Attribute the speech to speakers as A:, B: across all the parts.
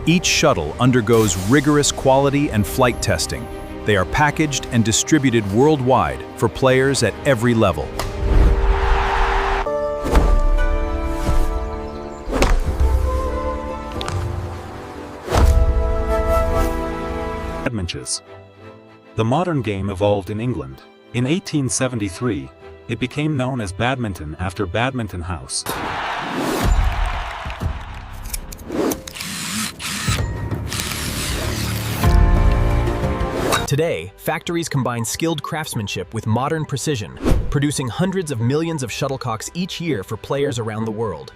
A: Each shuttle undergoes rigorous quality and flight testing. They are packaged and distributed worldwide for players at every level.
B: Badminton. The modern game evolved in England. In 1873, it became known as badminton after Badminton House.
C: Today, factories combine skilled craftsmanship with modern precision, producing hundreds of millions of shuttlecocks each year for players around the world.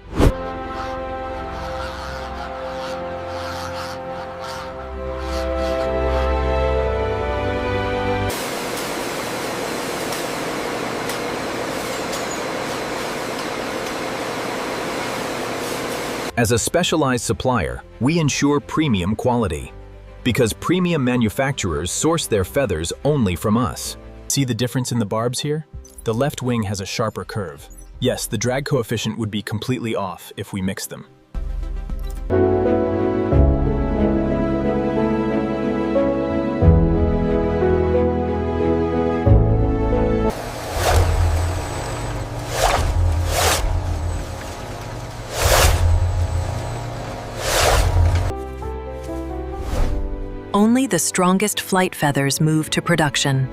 C: As a specialized supplier, we ensure premium quality, because premium manufacturers source their feathers only from us. See the difference in the barbs here? The left wing has a sharper curve. Yes, the drag coefficient would be completely off if we mix them.
D: Only the strongest flight feathers move to production.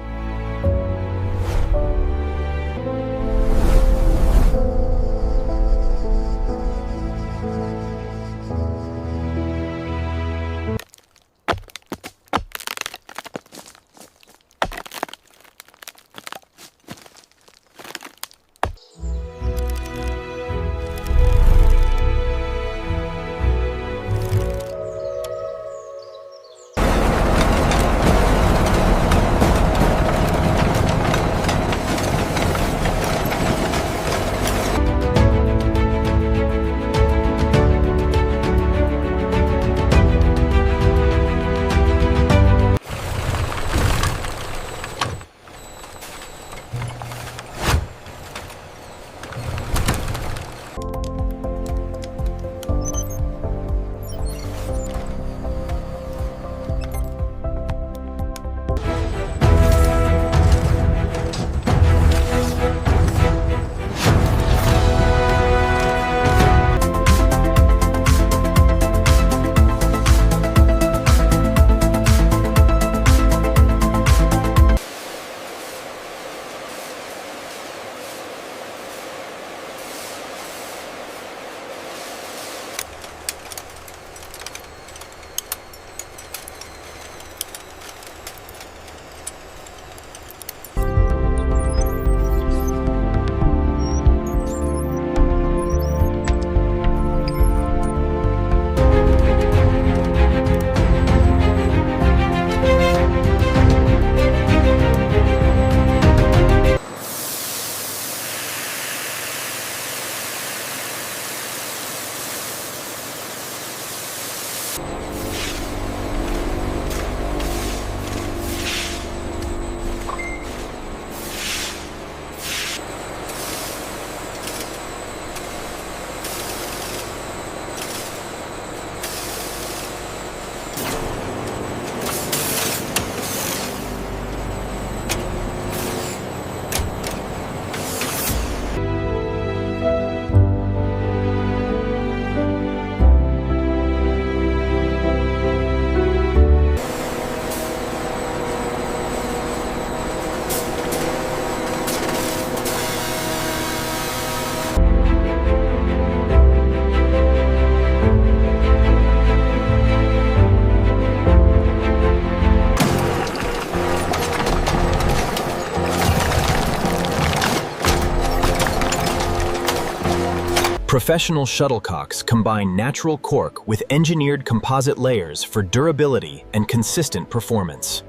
C: Professional shuttlecocks combine natural cork with engineered composite layers for durability and consistent performance.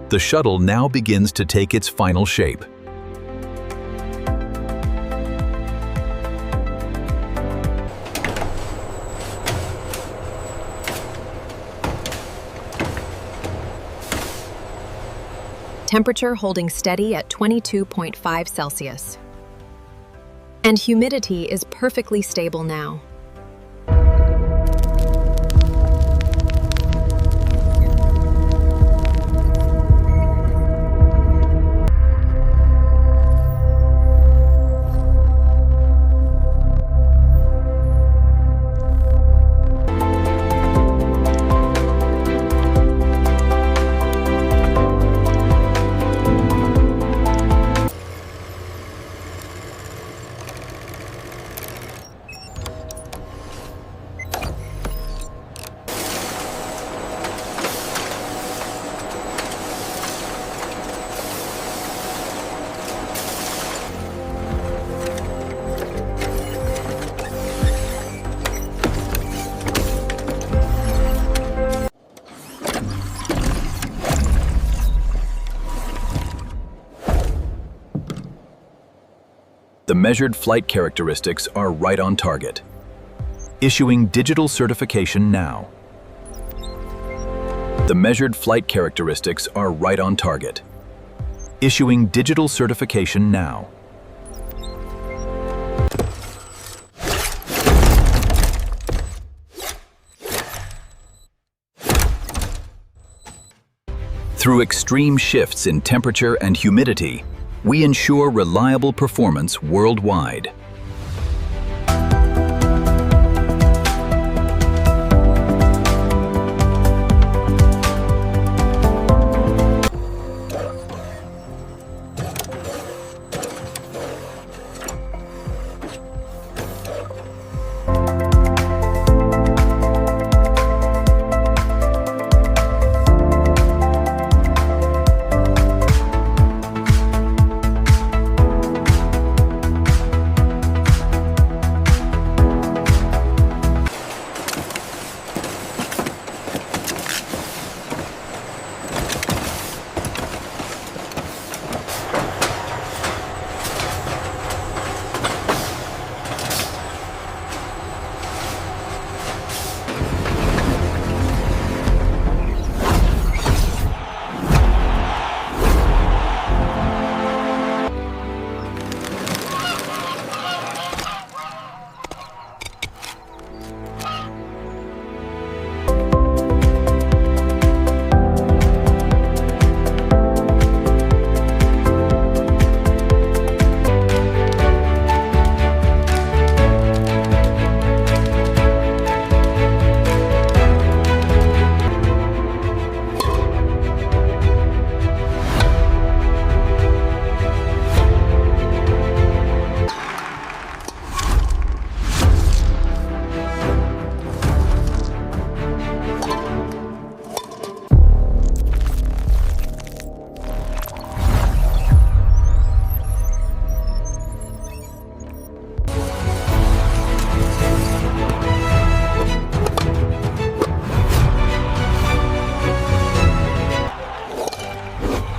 A: The shuttle now begins to take its final shape.
D: Temperature holding steady at 22.5 Celsius. And humidity is perfectly stable now.
A: The measured flight characteristics are right on target. Issuing digital certification now. The measured flight characteristics are right on target. Issuing digital certification now. Through extreme shifts in temperature and humidity, we ensure reliable performance worldwide.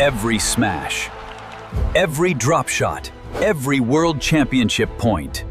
A: Every smash, every drop shot, every world championship point.